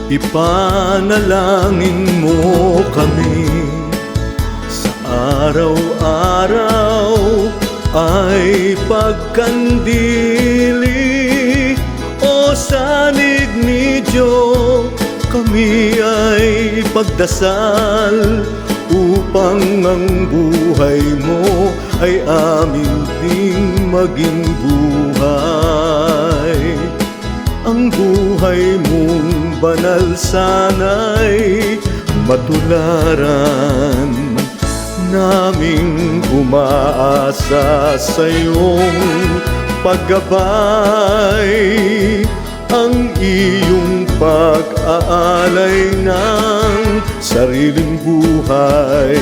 Ipanalangin mo kami sa araw-araw ay pagkandili. O sanig ni Diyo, kami ay pagdasal upang ang buhay mo ay amin ding maging buhay. Ang buhay mong banal sana'y matularan, naming umaasa sa iyong paggabay. Ang iyong pag-aalay ng sariling buhay,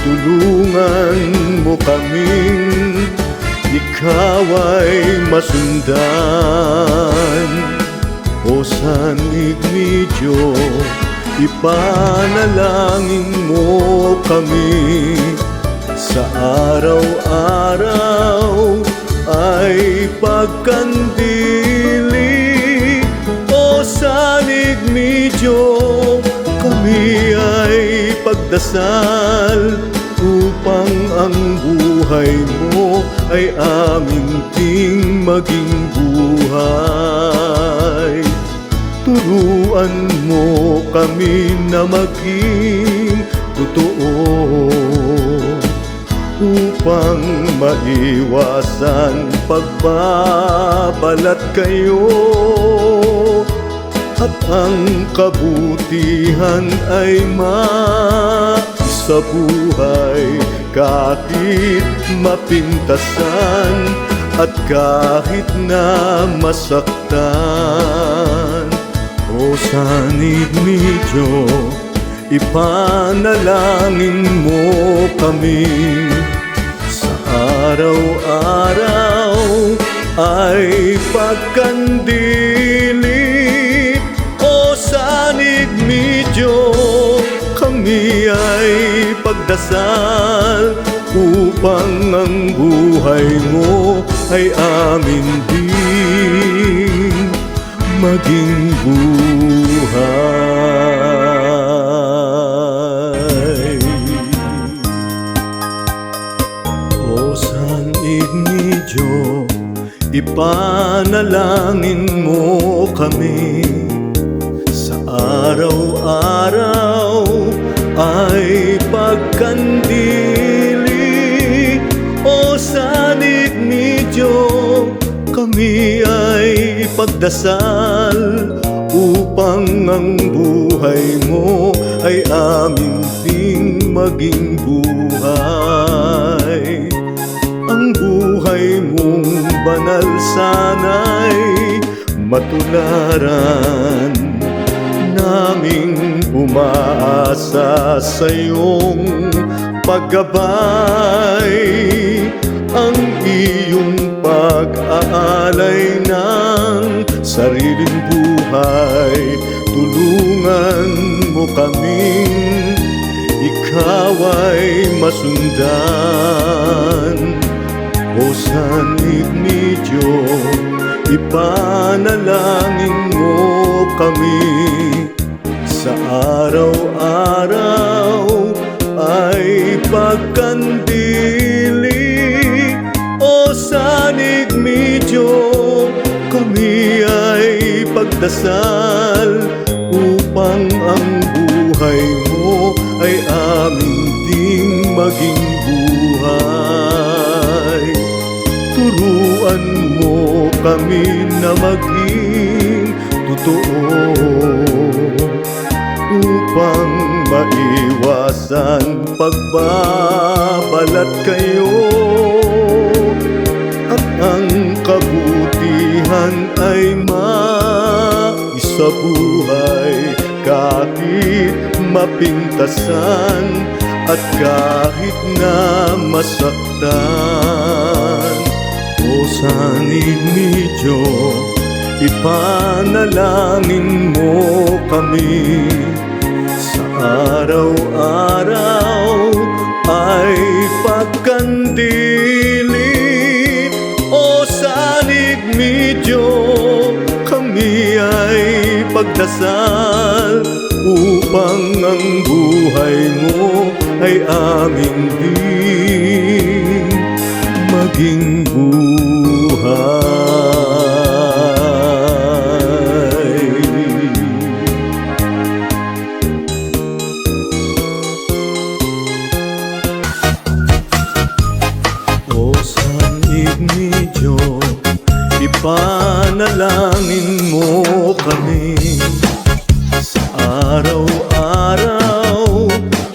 tulungan mo kaming ikaw ay masundan. O sanig ni Diyos, ipanalangin mo kami sa araw-araw ay pagkandili. O sanig ni Diyos, kami ay pagdasal upang ang buhay mo ay amin ding maging buhay. Turuan mo kami na maging totoo upang maiwasan pagbabalat kayo, at ang kabutihan ay maisabuhay kahit mapintasan at kahit na masaktan. O sanig ni Diyos, ipanalangin mo kami sa araw-araw ay pagkandili. O sanig ni Diyos, kami ay pagdasal upang ang buhay mo ay amin din maging buhay. O sanig ni Diyos, ipanalangin mo kami sa araw-araw ay pagkandili. O sanig ni Diyos, kami ay pagdasal upang ang buhay mo ay amin ding maging buhay. Ang buhay mong banal sana'y matularan, naming umaasa sa iyong paggabay. Ang iyong pag-aalay ng sariling buhay, tulungan mo kaming ikaw ay masundan. O sanig ni Diyos, ipanalangin mo kami sa araw-araw ay pagkandili. O sanig ni Diyos, kami ay pagdasal upang ang buhay mo ay amin ding maging buhay. Turuan mo kami na maging totoo upang maiwasan pagbabalat kayo, at ang kabutihan ay maisabuhay kahit mapintasan at kahit na masaktan. O sanig ni Diyos, ipanalangin mo kami sa araw-araw ay pagkandili. O sanig ni Diyos, kami ay pagdasal upang ang buhay mo ay amin din maging buhay. O sanib ni Diyos, ipanalangin mo kami. Sa araw-araw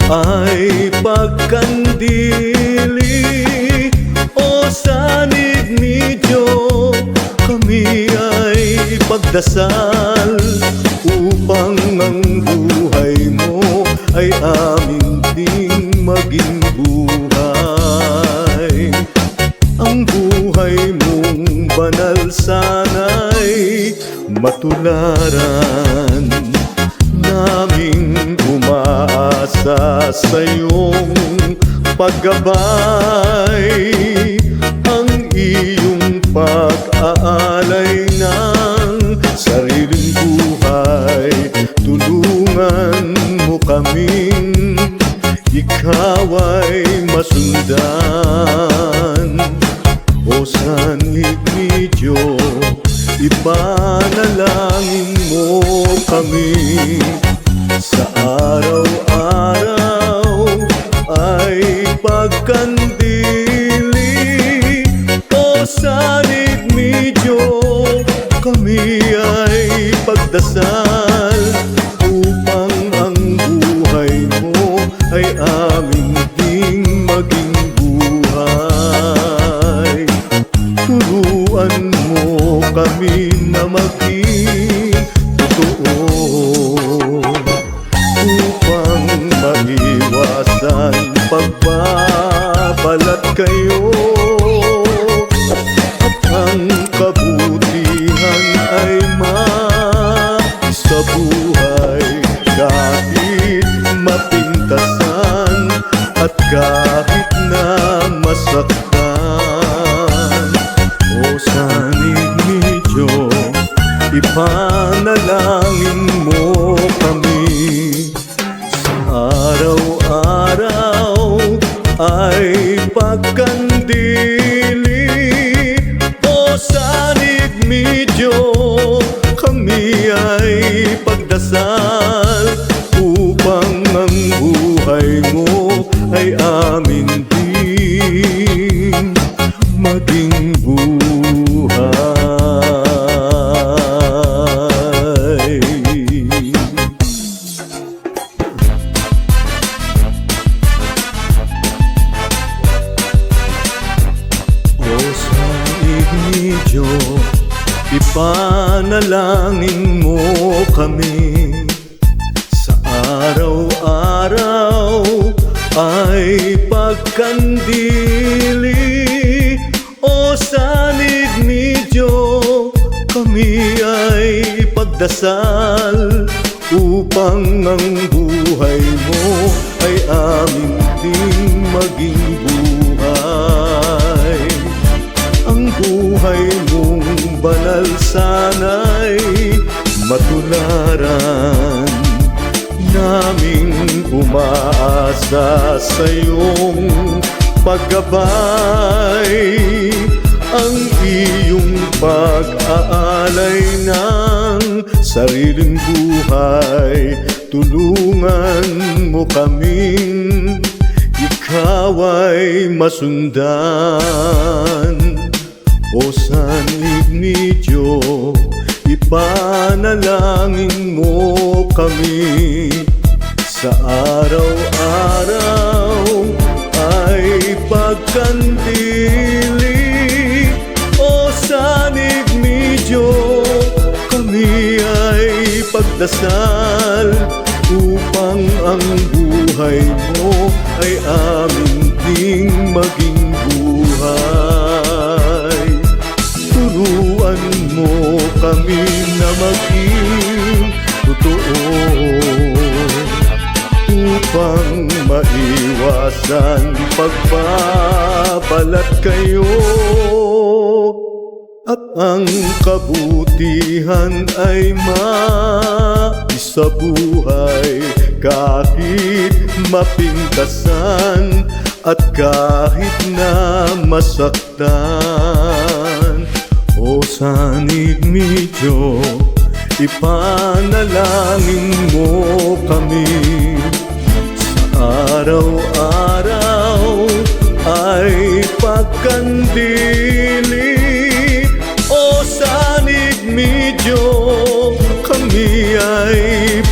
ay pagkandili. O sanib ni Diyos, kami ay pagdasal upang ang buhay mo ay amin ding maging buhay. Ang buhay mong banal sana'y matularan, naming umaasa sa iyong paggabay. Ang iyong pag-aalay ng sariling buhay, tulungan mo kaming ikaw ay masundan. O sanib ni Diyos, ipanalangin mo kami. Sa araw-araw ay pagkandili. O sanib ni Diyos, kami ay pagdasal upang ang buhay mo ay amin ding maging buhay. Turuan mo kami na maging totoo upang maiwasan pagbabalat kayo, at ang kabutihan ay sa buhay kahit mapintasan at kahit na masaktan. O sanib ni Diyos, ipanalangin mo kami. Sa araw-araw ay pagkandili. O sanib ni Diyos, kami ay pagdasal upang ang buhay mo ay amin din maging buhay. O sanib ni Diyos, ipanalangin mo kami. Sa araw-araw ay pagkandili. O sanib ni Diyos, kami ay pagdasal upang ang buhay mo ay amin ding maging buhay. Ang buhay mong banal sana'y matularan, naming umaasa sa iyong paggabay. Ang iyong pag-aalay ng sariling buhay, tulungan mo kaming ikaw ay masundan. O sanib ni Diyos, ipanalangin mo kami. Sa araw-araw ay pagkandili. O sanib ni Diyos, kami ay pagdasal upang ang buhay mo ay amin ding maging buhay. Turuan mo kami na maging totoo upang maiwasan pagbabalat kayo, at ang kabutihan ay sa buhay kahit mapintasan at kahit na masaktan. O Sanib Medyo, ipanalangin mo kami. Sa araw-araw ay pagkandili. O Sanib Medyo, kami ay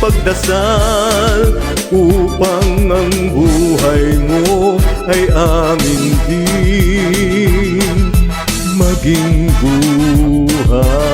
pagdasal upang ang buhay mo ay amin din maging buhay.